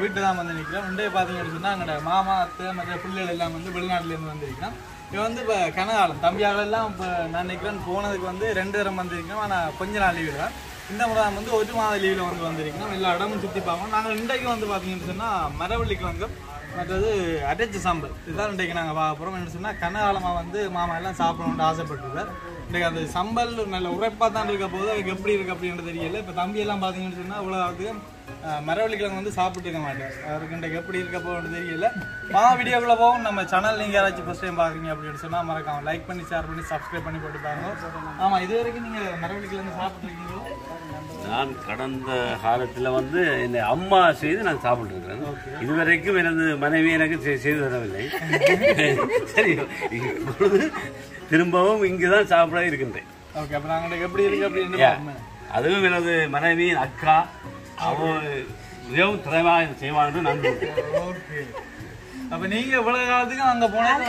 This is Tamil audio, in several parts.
வீட்டு தான் வந்து நிற்கிறோம். இன்றைய பார்த்தீங்கன்னு சொன்னால் எங்களோட மாமா அத்தை மற்ற பிள்ளைகள் எல்லாம் வந்து வெளிநாட்டிலேருந்து வந்திருக்கோம். இப்போ வந்து இப்போ கனகாலம் தம்பியாளெல்லாம் இப்போ நான் நிற்கிறேன் போனதுக்கு வந்து 2 தரம் வந்திருக்கோம். ஆனால் கொஞ்ச நாள் லீவு தான். இந்த முறை வந்து 1 மாத லீவில் வந்து வந்திருக்கோம். எல்லா இடமும் சுற்றி பார்க்கணும். நாங்கள் இன்றைக்கு வந்து பார்த்தீங்கன்னு சொன்னால் மரவள்ளி கிழங்கு மற்றது அடைச்சி சாம்பல் இதுதான் இன்றைக்கு நாங்கள் பார்க்க போகிறோம். என்ன சொன்னால் கனகாலமாக வந்து மாமா எல்லாம் சாப்பிடணும்னு ஆசைப்பட்டுருக்கார். இன்றைக்கு அந்த சம்பல் நல்ல உரைப்பாக தான் இருக்க போது அதுக்கு எப்படி இருக்குது அப்படின்றது தெரியல. இப்போ தம்பியெல்லாம் பார்த்தீங்கன்னு சொன்னால் இவ்வளோ மரவள்ளி கிழங்கு வந்து சாப்பிட்டு இருக்க மாட்டேன். அவருக்கு இன்றைக்கு எப்படி இருக்க போகணும்னு தெரியல. வீடியோக்குள்ளே போகும். நம்ம சேனல் நீங்கள் யாராச்சும் ஃபஸ்ட் டைம் பார்க்குறீங்க அப்படின்னு சொன்னால் மறக்காம லைக் பண்ணி ஷேர் பண்ணி சப்ஸ்கிரைப் பண்ணி போட்டு பாருங்க. ஆமாம், இது வரைக்கும் நீங்கள் மரவள்ளி கிழங்கு சாப்பிட்ருக்கீங்களோ? நான் கடந்த காலத்தில் வந்து என்னை அம்மா செய்து நான் சாப்பிட்டுருக்கிறேன். இதுவரைக்கும் எனது மனைவி எனக்கு செய்து தரவில்லை. சரி, இப்பொழுது திரும்பவும் இங்குதான் சாப்பிட இருக்கின்றேன். ஓகே, அப்போ நாங்கள் எப்படி இருக்கு அப்படின்னு அதுவும் எனது மனைவியின் அக்கா அவள் மிகவும் திறமையாக செய்வான்னு நம்புகிறேன். ஓகே, அப்போ நீங்கள் இவ்வளோ காலத்துக்கும் அங்கே போனால்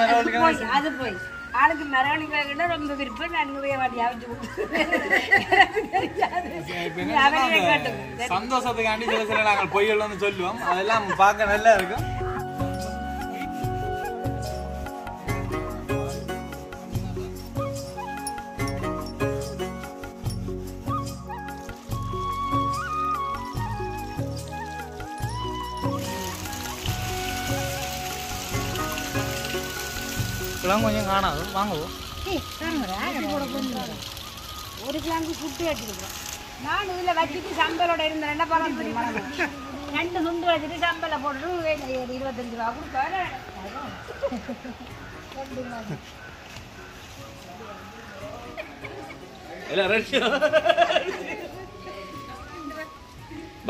அது போய் ஆளுக்கு மரவள்ளி கிழங்குன்னா ரொம்ப விருப்பம். நான் சந்தோஷத்துக்காண்டி சில நாங்கள் பொய்யல் வந்து சொல்லுவோம். அதெல்லாம் பார்க்க நல்லா இருக்கும். கொஞ்சம் காணாது வாங்குவோம். 1 கிலோ புட்டு வச்சுருக்கோம். நான் இதில் வச்சுட்டு சம்பளோட இருந்த 2 பழம் 2 துண்டு வச்சுட்டு சம்பளை போட்டு 25 ரூபா கொடுப்பாரு.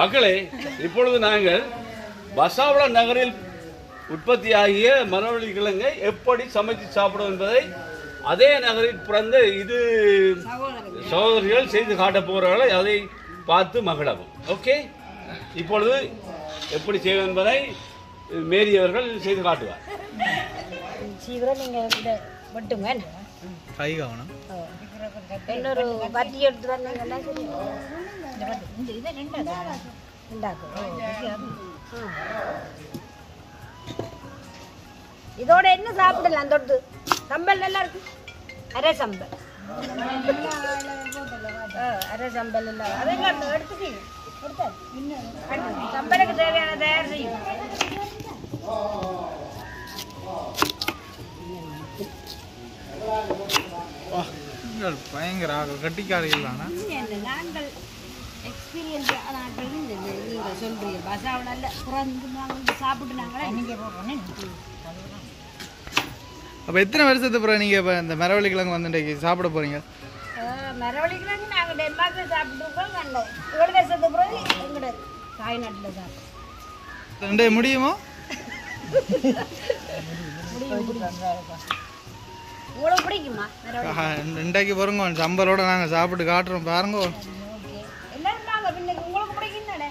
மக்களே, இப்பொழுது நாங்கள் பசாவள நகரில் உற்பத்தியாகிய மரவள்ளி கிழங்கை எப்படி சமைத்து சாப்பிடும் என்பதை அதே நகரில் பிறந்த இது சகோதரிகள் செய்து காட்ட போகிறார்கள். அதை பார்த்து மகிழவும். ஓகே, இப்பொழுது எப்படி செய்வது என்பதை மேரி அவர்கள் செய்து காட்டுவார். சீக்கிரம் நீங்கள் மட்டுமே கை கவனம் இன்னொரு வட்டி எடுத்து வந்தீங்கன்னா இதோட என்ன சாப்பிடலாம்? தொட்டு சம்பல் நல்லா இருக்கு. அரை சம்பல் இல்லை அதெல்லாம் எடுத்துட்டு சம்பளுக்கு தேவையான தயார் செய்யும். பயங்கர கட்டிக்காரிகள் நாங்கள் எக்ஸ்பீரியன்ஸ் நாங்கள் நீங்கள் சொல்றீங்க பசாவை நல்ல புறந்து நாங்கள் சாப்பிட்டு நாங்களே நீங்கள் போடுறோன்னே. அப்போ எத்தனை வருஷத்துக்கு அப்புறம் நீங்கள் இப்போ இந்த மரவள்ளி கிழங்கு வந்து இன்றைக்கு சாப்பிட போகிறீங்க? மரவள்ளி கிழங்கு நாங்கள் டென்மார்க்கில் சாப்பிட்டுருக்கோம். நல்ல 7 வருஷத்துக்கு பிறகு எங்களோட தாய்நாட்டில் சாப்பிட்டோம். ரெண்டே முடியுமா? உங்களுக்கு பிடிக்குமா? இன்றைக்கு பாருங்க சம்பளோட நாங்கள் சாப்பிட்டு காட்டுறோம் பாருங்க. எல்லாரும் வாங்க, பின்னுக்கு உங்களுக்கு பிடிக்கும் தானே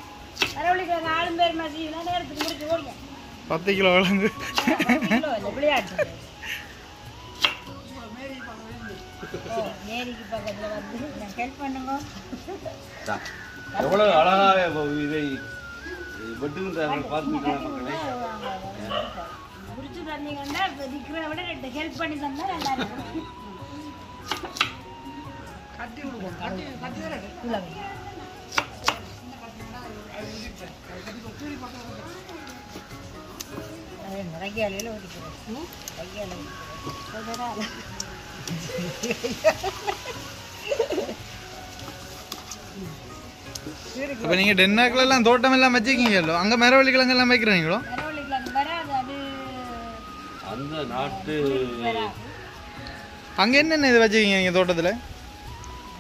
மரவள்ளி கிழங்கு. 4 பேர் மசிலாம் நேரத்துக்கு முடிச்சு ஓடிங்க. 10 கிலோ கிழங்கு விளையாட்டு நேரிக்கு பக்கத்தில் வந்து ஹெல்ப் பண்ணுங்க. எவ்வளவு அழகாக இதை வெட்டுகின்றார்கள் பார்த்துக்கலாம் மக்களே. முடிச்சு தந்தீங்கன்னா விற்கிறத விட 2 ஹெல்ப் பண்ணி தந்தா நல்லா இருக்கும். கட்டி விடுவோம். கையாலையில் ஓடிக்கிறேன். கையால இப்போ நீங்கள் டென்மார்க்கில் எல்லாம் தோட்டம் எல்லாம் வச்சுருக்கீங்களோ? அங்கே மரவள்ளி கிழங்கு எல்லாம் வைக்கிறீங்களோ? மரவள்ளி கிழங்கு வராது. அது அந்த நாட்டு அங்கே என்னென்ன இது வச்சுருக்கீங்க நீங்கள் தோட்டத்தில்?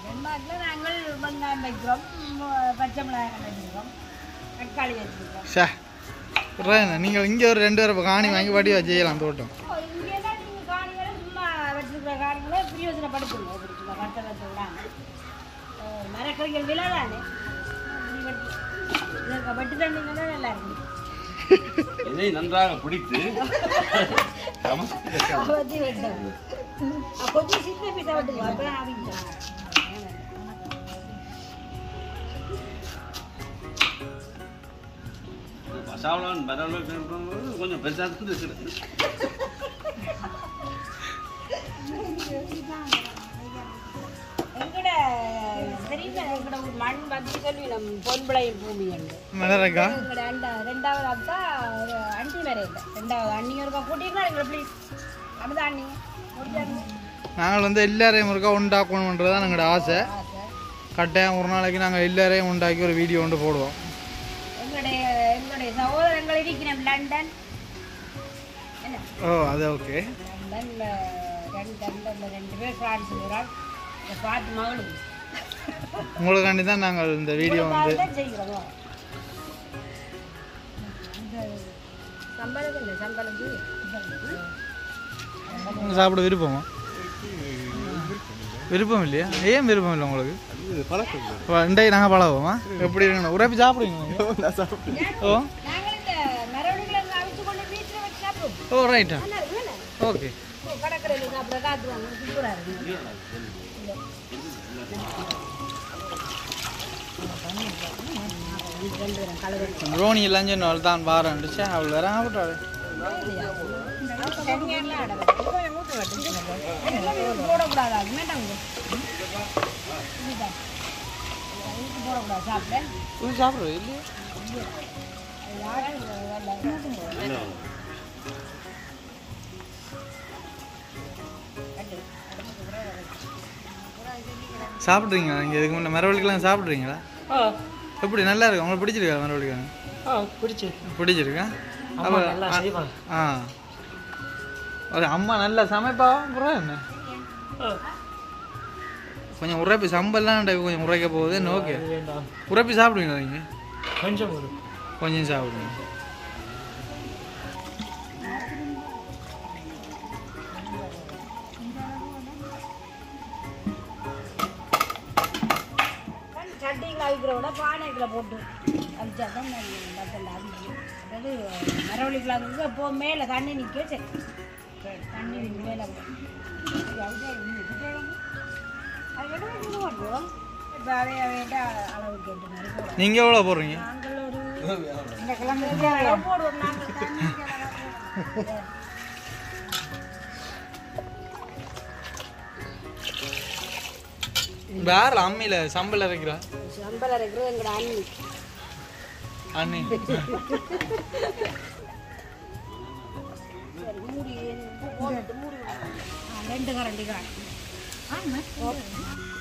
டென்மார்க்கில் நாங்கள் வெங்காயம் வைக்கிறோம், பச்சை மிளகாய் வச்சுருக்கோம், தக்காளி வச்சுருக்கோம். ஷா நீங்கள் இங்கே ஒரு 2 பேரை காணி வாங்கி வடி வச்சுக்கலாம் தோட்டம். இங்கேதான் நீங்கள் காணிகளை சும்மா வச்சுருக்கிற காணிகளை பிரயோஜனப்படுத்துங்க. பிடிச்சிக்கலாம் கட்ட வச்சுக்கலாம். மரக்கறிகள் விலை தானே வெட்டு தந்தீங்கன்னா நல்லா இருக்கும். இதை நன்றாக பிடித்து கொஞ்சம் சின்ன பீஸா வெட்டுங்க. அப்பதான் அவங்க பசாவளம் மரவள்ளி கொஞ்சம் பெருசாக தான் இருக்குது. எங்கட தெரியுமா எங்கட ஒரு மண் வந்து சொல்லி நம்ம பொன்பளை பூமி உண்டு மலரக்கா எங்கட ரெண்டாவது அப்பா ஒரு அண்டி வேற இல்லை ரெண்டாவது அண்ணிங்க இருக்கா கூட்டிங்கன்னா எங்களை ப்ளீஸ் அப்படிதான் அண்ணிங்க முடியாது நாங்கள் வந்து எல்லாரையும் இருக்கா உண்டாக்கணுன்றது தான் எங்களோட ஆசை. கட்டாயம் ஒரு நாளைக்கு நாங்கள் எல்லாரையும் உண்டாக்கி ஒரு வீடியோ ஒன்று போடுவோம். எங்களுடைய சகோதரங்கள் இருக்கிறோம் லண்டன் என்ன ஓ அது ஓகே. லண்டன்ல 2 பேர் பிரான்ஸ் போகிறாள் பார்த்து மகளும் உங்களுக்காண்டி தான் நாங்கள் இந்த வீடியோ வந்து செய்கிறோம். சம்பளம் இல்லை சம்பளம் சாப்பிட விருப்பமா? விருப்பம் இல்லையா? ஏன் விருப்பம் இல்லை உங்களுக்கு? இன்றைக்கு நாங்கள் பழகுவோமா? எப்படி இருக்கணும் உரைப்பி சாப்பிடுவீங்க? ஓ ஓ ரைட்டா ஓகே. கடற்கரையில் சாப்பிட காத்துவாங்க சூப்பராக இருக்கு. ரோனி எல்லாம் சொன்னால் தான் வாரண்டுச்சு அவள் வேற ஆகட்டாரு போடக்கூடாது மேட்டாங்க போடக்கூடாது சாப்பிட்டேன் சாப்பிடுறது இல்லையா? சாப்பிட்றீங்களா நீங்கள்? இதுக்கு முன்னே மரவள்ளிக்கெல்லாம் சாப்பிட்றீங்களா? எப்படி நல்லா இருக்கு? உங்களுக்கு பிடிச்சிருக்கா மரவள்ளிக்கிழங்கு? பிடிச்சிருக்கா? ஆ ஒரு அம்மா நல்லா சமைப்பா அப்புறம் என்ன கொஞ்சம் உரைப்பி சம்பல்லாம் கொஞ்சம் உரைக்க போகுது. என்ன ஓகே உரைப்பி சாப்பிடுவீங்களா நீங்கள்? கொஞ்சம் சாப்பிடுவீங்க. சட்டிங்களை அவிக்கிறோட பானைகளை போட்டு அவிச்சா தான் அதாவது மரவள்ளிக்கிழங்கு இப்போ மேலே தண்ணி நிற்க சரி தண்ணி மேலே இப்போ அவையிட்ட அளவு கேட்டு மாதிரி போடுவோம். நீங்கள் எவ்வளோ போடுறீங்க? நாங்கள் ஒரு இந்த கிழங்கு அளவு போடுவோம். நாங்கள் தண்ணி வேற அம்மியில் சம்பல் அரைக்கிறா? சம்பல் அரைக்கிறது எங்களோட அண்ணி அண்ணி மூடி மூடி 2 கரண்டி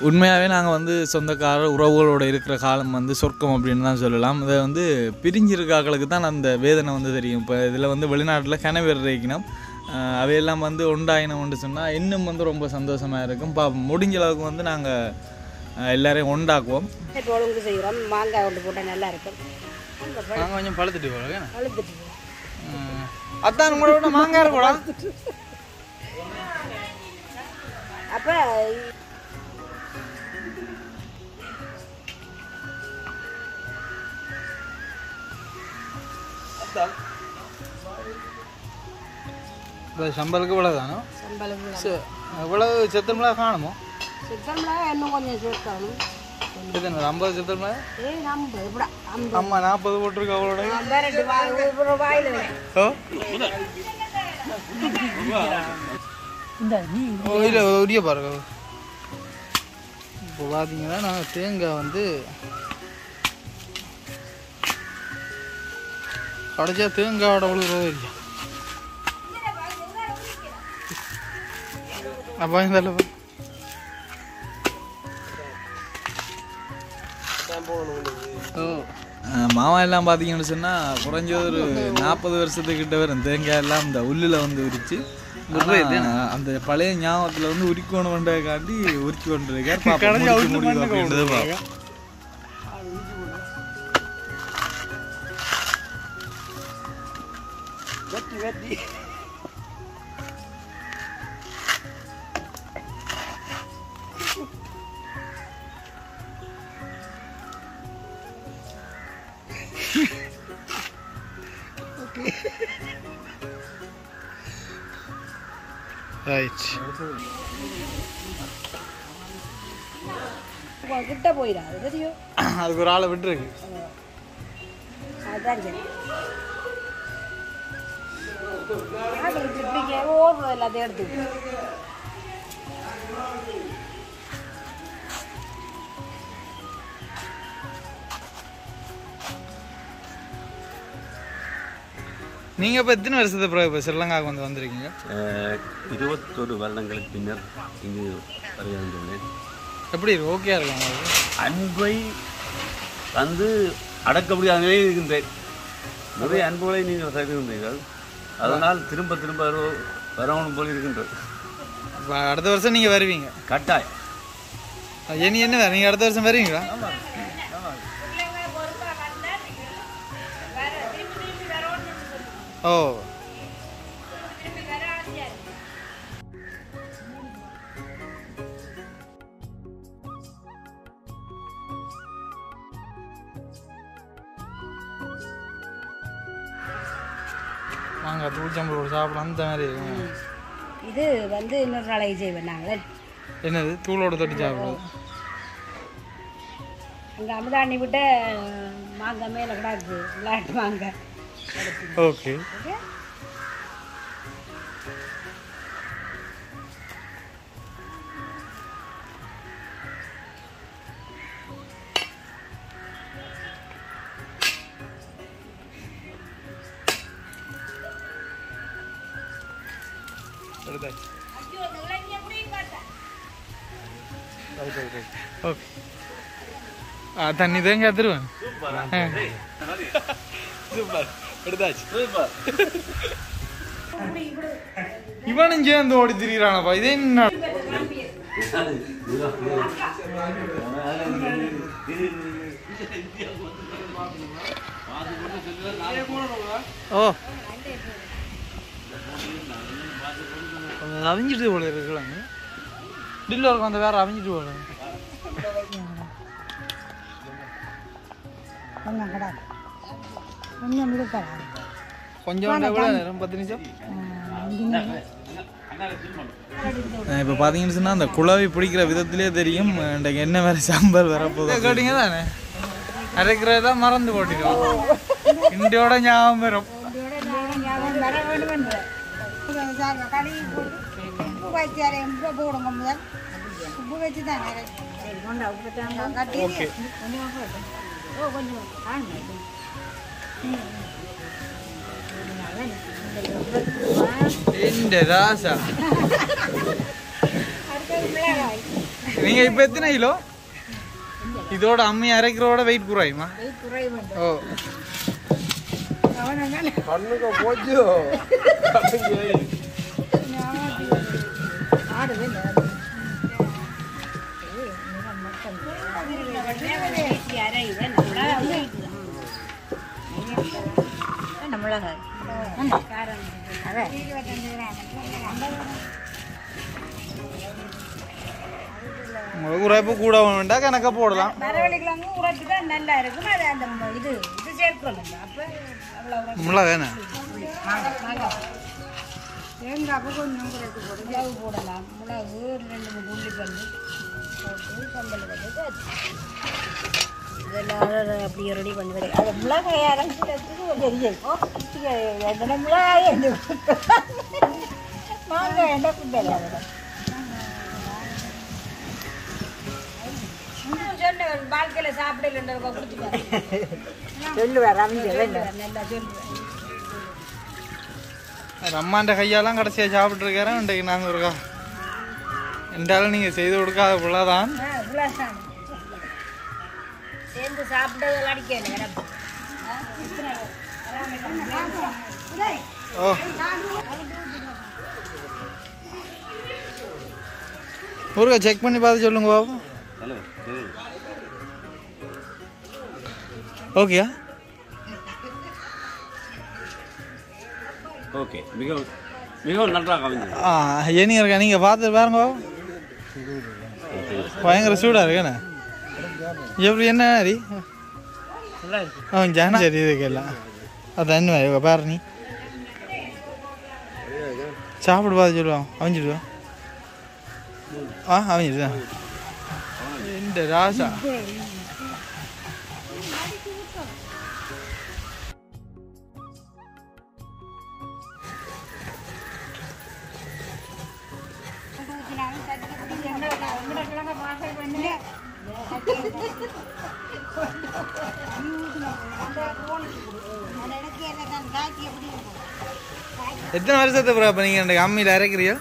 உண்மையாகவே நாங்கள் வந்து சொந்தக்காரர் உறவுகளோடு இருக்கிற காலம் வந்து சொர்க்கம் அப்படின்னு தான் சொல்லலாம். இதை வந்து பிரிஞ்சிருக்காக்களுக்கு தான் அந்த வேதனை வந்து தெரியும். இப்போ இதில் வந்து வெளிநாட்டில் கிணவர் வைக்கணும் அவையெல்லாம் வந்து உண்டாயினோம்னு சொன்னால் இன்னும் வந்து ரொம்ப சந்தோஷமாக இருக்கும். முடிஞ்ச அளவுக்கு வந்து நாங்கள் எல்லாரையும் உண்டாக்குவோம். ஒழுங்கு செய்கிறோம். மாங்காய் ஒன்று போட்டால் நல்லா இருக்கும். நாங்கள் கொஞ்சம் பழுத்துட்டு போகிறோம். பழுத்துட்டு அதான் உங்களோட மாங்காய் இருக்கா? அப்போ சம்பளுக்கு இவ்வளோதானோ? சம்பளம் இவ்வளவு செத்தமிழா காணுமோ? சித்தமிழக இன்னும் கொஞ்சம் சேர்க்கணும். இது 50 செத்தமிழா? அம்மா 40 போட்டிருக்கு அவளோட. ஓ இல்லை உரிய பாருங்க. இப்போ பார்த்தீங்கன்னா நாங்கள் தேங்காய் வந்து கடைசியா தேங்காயோட விழுகிறதோ இல்லையா? அப்போ இந்த மாமா எல்லாம் பார்த்தீங்கன்னு சொன்னால் குறைஞ்ச ஒரு 40 வருஷத்துக்கிட்ட வரும் தேங்காய் எல்லாம் இந்த உள்ளில் வந்து உரிச்சு அந்த பழைய ஞாபகத்தில் வந்து உரிக்கணுன்றதுக்காண்டி உரிச்சு கொண்டு இருக்கார். கிட்ட போயிடாது தெரியும். அதுக்கு ஒரு ஆளை விட்டுருக்கு. அதுதான் சரி. இப்படி ஓடுறது எல்லாத்தையும் எடுத்து நீங்கள் இப்போ எத்தனை வருஷத்தை பிறகு இப்போ ஸ்ரீலங்காவுக்கு வந்திருக்கீங்க? 21 வருடங்களுக்கு பின்னர் இங்கு வருகின்றேன். எப்படி இருக்கு? ஓகே இருக்காங்க. அன்பை வந்து அடக்க முடியாத நிலையில் இருக்கின்றேன். நிறைய அன்புகளை நீங்கள் தருகின்றீர்கள். அதனால் திரும்ப திரும்ப வரணும் போல் இருக்கின்றது. இப்போ அடுத்த வருஷம் நீங்கள் வருவீங்க கட்டாயம். என்ன நீங்கள் அடுத்த வருஷம் வருவீங்களா? ஓ வாங்க தூச்சம்பளோடு சாப்பிடலாம் அந்த மாதிரி. இது வந்து இன்னொரு நாளைக்கு செய்வேன் நாங்கள். என்னது? தூளோட தொட்டி சாப்பிடுவோம். அங்கே அமுதாண்ணி விட்ட மாங்காய் மேலே கிடாக்கு விளையாட்டு மாங்காய். Okay okay. தண்ணி தேங்க எடுத்துருவேன். இவனும் சேர்ந்து ஓடி திரிகிறானப்பா. இதே என்ன? ஓ அவிஞ்சிட்டு போல இருக்கலாங்க. டில்ல இருக்கும் அந்த வேற அவிஞ்சிட்டு போல. கொஞ்சம் நேரம் 10 நிமிஷம். இப்போ பார்த்தீங்கன்னு சொன்னால் அந்த குழாவி பிடிக்கிற விதத்திலே தெரியும் இன்றைக்கு என்ன வேறு சாம்பார் வரப்போகுது. கேட்டீங்க தானே? அரைக்கிறதான் மறந்து போட்டுக்கோம். இண்டியோட ஞாபகம் வரும். ஓகே இந்த ராசா நீங்க இப்ப எத்தனை கிலோ? இதோட அம்மி அரைக்கிறோட வெயிட் குறையுமா? ஓ கண்ணுக்கு போச்சு. உங்களுக்கு உரைப்பு கூட வேண்டாம், கணக்கா போடலாம். மரவள்ளிக்கிழங்கு உரைப்பு தான் நல்லா இருக்கும். அது அந்த இது இது சேர்க்கணும். அப்போ முளை வேணாம். தேங்காய்ப்பு கொஞ்சம் குறைத்து போடும். மிளகு போடலாம். மிளகு 2-3 உள்ளிப்பல் போட்டு கம்பல் கட்டு இதெல்லாம் அப்படியே ரெடி பண்ணி வரைக்கும் அது மிளகாய் அரைஞ்சிட்டு தெரியும். எத்தனை மிளகாய் என்ன மாங்காய் என்ன குண்டல வாழ்க்கையில் சாப்பிடல சொல்லுவார். நல்லா சொல்லுவார். அம்மாண்ட கையாலாம் கடைசியா சாப்பிட்டு இருக்கிறேன். இன்றைக்கு நாங்கள் இருக்கா என்றாலும் நீங்க செய்து கொடுக்காத பிள்ளைதான். சேர்ந்து சாப்பிட்டது அடிக்கல. ஓ முருகா செக் பண்ணி பார்த்து சொல்லுங்க பாபு. ஓகேயா? ஓகே, மிகவும் மிகவும் நன்றாக ஏனிங்க இருக்கா? நீங்கள் பார்த்து பாருங்க பாபு. பயங்கர சூடாக இருக்கேண்ணே. எப்படி என்ன அரி ஜானா சரி இதுக்கெல்லாம் அது என்ன பாரு நீ சாப்பிடு பார்த்து சொல்லுவான். அவஞ்சிடுவான். அவஞ்சிடுதான் இந்த ராசா. எத்தனை வருஷத்துக்கு அப்புறம் அப்போ நீங்கள் அந்த அம்மியில் அரைக்கிறீங்க?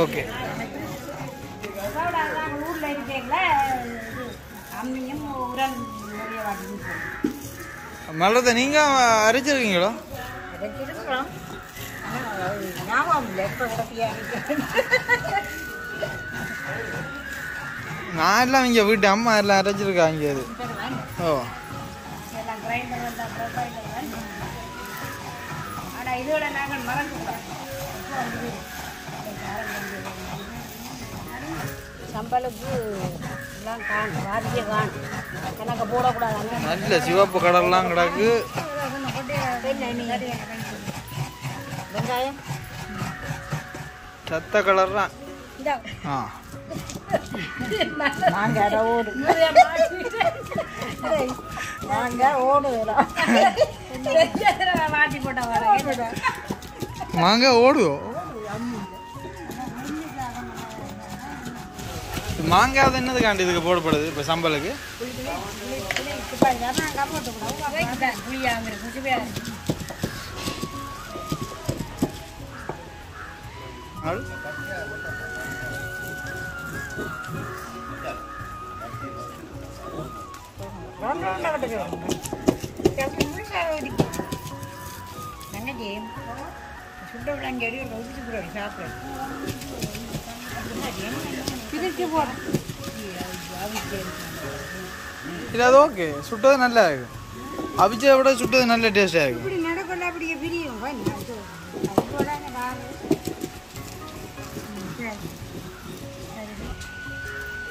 ஓகே. ஊர்ல இருக்கீங்களா அம்மியும் உரம் நிறைய வாட்டி மல்லத்தை நீங்கள் அரைச்சிருக்கீங்களோ? அரைச்சிருக்கிறோம். ஞாபகம் இல்லை எப்போ கிடப்பியா. நான் எல்லாம் இங்கே வீட்டு அம்மா எல்லாம் அரைச்சிருக்கா இங்கே அது. ஓ எல்லாம் கிரைண்டர் வந்தால் ஆனால் இதோட நாங்கள் மறந்துட்டோம். சம்பளுக்கு எல்லாம் காணும் வாரியை காணும் கணக்கு போடக்கூடாது. நல்ல சிவப்பு கடல்லாம் கிடக்கு. வெங்காயம் சத்த கலர் தான். ஆ மாங்காய் ஓடு மாங்காய் ஓடு வாட்டி போட்டா வர மாங்காய் ஓடுவோம். மாங்காய் என்னது காண்டி இதுக்கு போடப்படுது இப்போ சம்பளுக்கு? சுட்ட விடாங்க சாப்பிட பிரிச்சு போறேன். இல்லை அது ஓகே. சுட்டது நல்லா இருக்கு. அவிச்சதை விட சுட்டது நல்ல டேஸ்டாக இருக்கு. இப்படி நடக்கல அப்படியே பிரியும்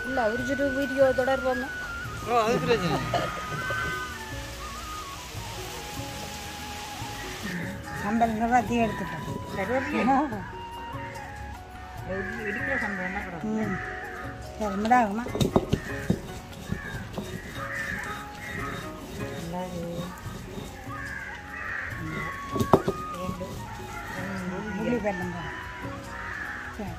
இல்லை உரிச்சுட்டு வீடியோ தொடர்போம். ஓ அது பிரச்சனை. சம்பளம் நிறுவத்தி எடுத்துட்டோம். இடிக்கிற சம்பளம் சரி மிடாகுமா புளி வெள்ளம் சரி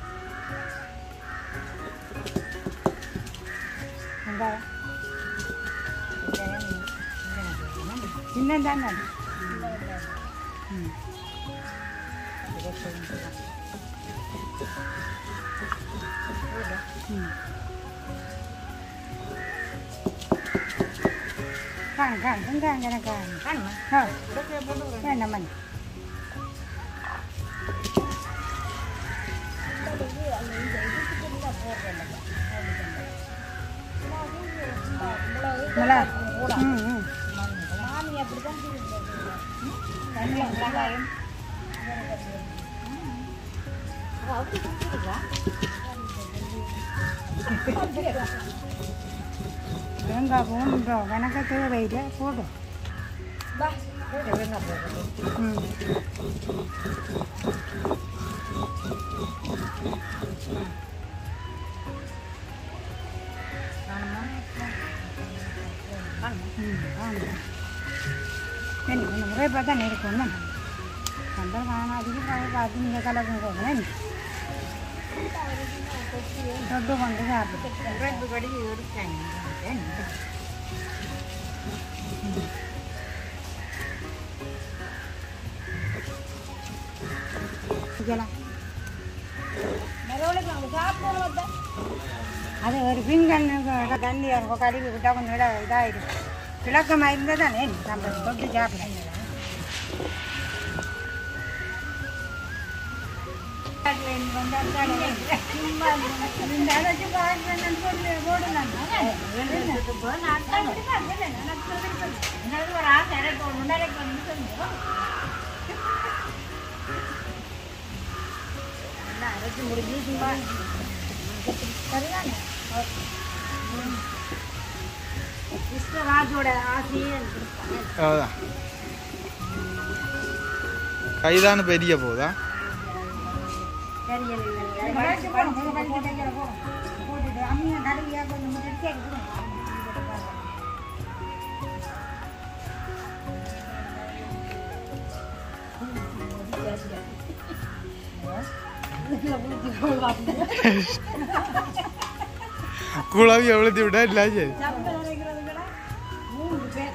இன்னும் தானே வேண்டாம் வெங்காய் போகணும் கணக்க தேவையில்லை போடும். முறை பார்த்தா இருக்கும் சம்பளம் காணும் அதிகம் பார்த்து நீங்கள் கலக்கும் போகணும் தொட்டு கொண்டு சாப்பிட்டு கடி எடுத்தாங்க. அது ஒரு பின்கண்ணு தண்ணி இருக்கும் கழுவி விட்டா கொஞ்சம் இதாகிடும். விளக்கமாக இருந்தால் தானே நம்ம தொட்டு சாப்பிட. அரைச்சி முடிஞ்சு சும்மா சரிதானே ராஜோட ஆசையே அதான் கைதான பெரிய போதா குழாவி எவ்வளோத்தி விட்டா இல்லை சரி சம்பல் அரைக்கிறது கூட 3 பேர்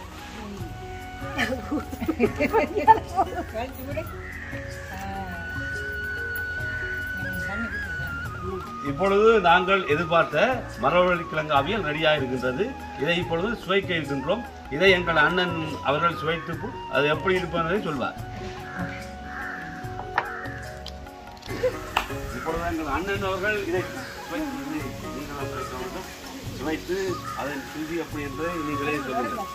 இப்பொழுது நாங்கள் எதிர்பார்த்த மரவள்ளி கிழங்கு அவியல் ரெடியாக இருக்கின்றது. இதை இப்பொழுது சுவைக்க இருக்கின்றோம். இதை எங்கள் அண்ணன் அவர்கள் சுவைத்து அது எப்படி இருப்பதை சொல்வார். இப்பொழுது எங்கள் அண்ணன் அவர்கள் இதை சுவைத்து அதன் சுதி எப்படி என்பதை நீங்களே சொல்லுங்கள்.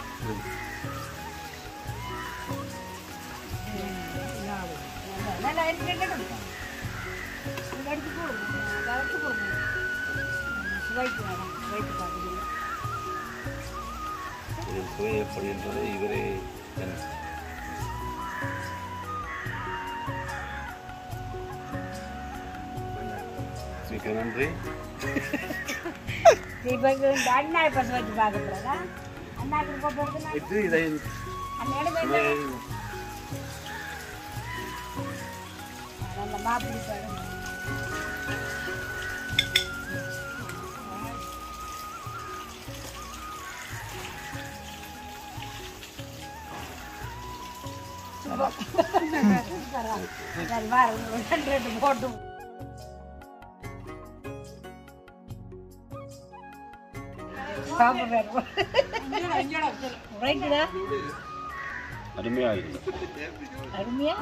சுவை எப்படி என்பதை இவரே மிக்க நன்றி. அண்ணா இப்ப வச்சு பாக்குறா அண்ணாக்கு இது இதை மாப்பிள்ளை போட்டு அருமையா இருக்கு. அருமையா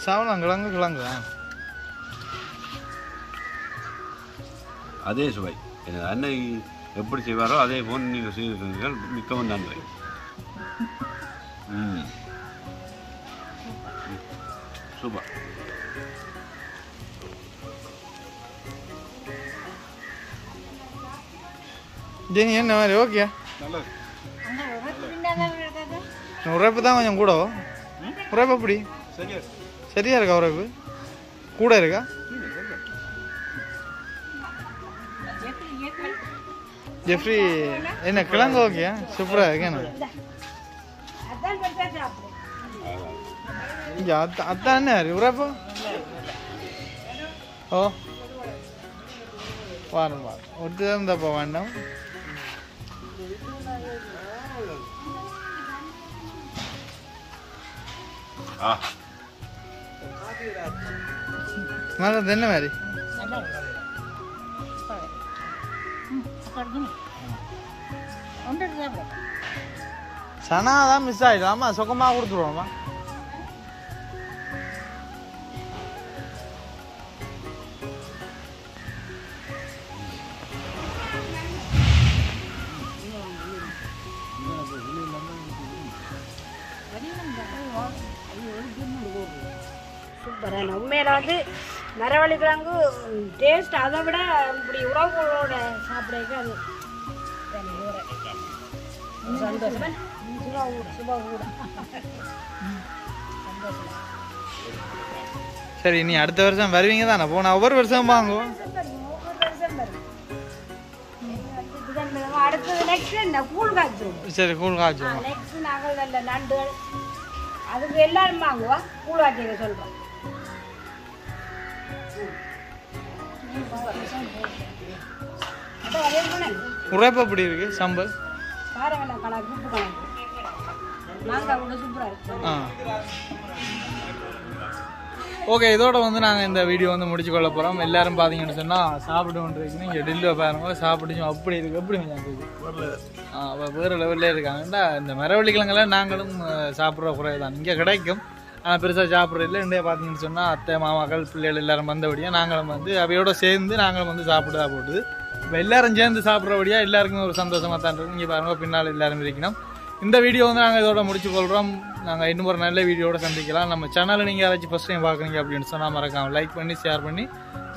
சாவலாம் கிழங்கு கிழங்கு அதே சுவை எனது அன்னை எப்படி செய்வாரோ அதே போல் நீங்கள் செய்திருக்கிறீர்கள். மிகவும் நன்றி. சூப்பர். ஜெனி என்ன மாதிரி ஓகே உரைப்பு தான் கொஞ்சம் கூட உரைப்பு எப்படி சரியா இருக்கா உரைப்பு கூட இருக்கா ஜெஃப்ரி என்ன கிழங்கு ஓகே சூப்பராக இருக்கேண்ணா இங்கே அதான் என்ன உரைப்பு ஓ வாரம் வாரம் ஒட்டு தந்தப்போ வேண்டாம் நல்லது என்ன மாதிரி சனாதான் மிஸ் ஆயிடும். ஆமா சுகமாக கொடுத்துருவோம்மா. சூப்பரான உண்மையில வந்து மரவள்ளி கிழங்கு டேஸ்ட் அதை விட இப்படி உறவுகளோட சாப்பிட்றதுக்கு அது சந்தோஷம். சரி நீ அடுத்த வருஷம் வருவீங்க தானே போன ஒவ்வொரு வருஷம் வாங்குவோம். அடுத்தது நெக்ஸ்ட் என்ன கூழ் காய்ச்சிரும். சரி கூழ் காய்ச்சிரும். நெக்ஸ்ட் நாங்கள் நல்ல நண்டுகள் அதுக்கு எல்லாரும் வாங்குவோம். கூழ் காய்ச்சிக்க சொல்றோம். உரைப்பு எப்படி இருக்கு சம்பல் காரங்கெல்லாம் கணக்கு உப்பு கணக்கு மாங்காய் கூட சூப்பராக இருக்கு. ஓகே இதோட வந்து நாங்கள் இந்த வீடியோ வந்து முடிச்சு கொள்ள போகிறோம். எல்லாரும் பார்த்தீங்கன்னு சொன்னால் சாப்பிட்டு கொண்டிருக்கீங்க. இங்கே டெல்லியை பாருங்க சாப்பிட்டு அப்படி இருக்குது எப்படி வேறு லெவலில் இருக்காங்கண்டா. இந்த மரவள்ளி கிழங்கெல்லாம் நாங்களும் சாப்பிட்ற குறைவு தான் இங்கே கிடைக்கும். ஆனால் பெருசாக சாப்பிட்றதில்ல. இன்றைய பார்த்தீங்கன்னு சொன்னால் அத்தை மாமாக்கள் பிள்ளைகள் எல்லோரும் வந்தபடியாக நாங்களும் வந்து அவையோட சேர்ந்து நாங்களும் வந்து சாப்பிட்டு தான் போட்டுது. இப்போ எல்லோரும் சேர்ந்து சாப்பிட்றபடியாக எல்லாருக்குமே ஒரு சந்தோஷமாக தான் இருக்கும். இங்கே பாருங்க பின்னால் எல்லோரும் இருக்கணும். இந்த வீடியோ வந்து நாங்கள் இதோட முடிச்சு கொள்கிறோம். நாங்கள் இன்னும் ஒரு நல்ல வீடியோட சந்திக்கலாம். நம்ம சேனலை நீங்கள் யாராச்சும் ஃபஸ்ட் டைம் பார்க்குறீங்க அப்படின்னு சொன்னால் மறக்காம லைக் பண்ணி ஷேர் பண்ணி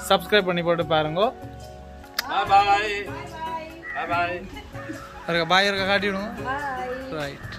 சப்ஸ்கிரைப் பண்ணி போட்டு பாருங்க. பாய் இருக்கா காட்டி விடுங்க. ரைட்.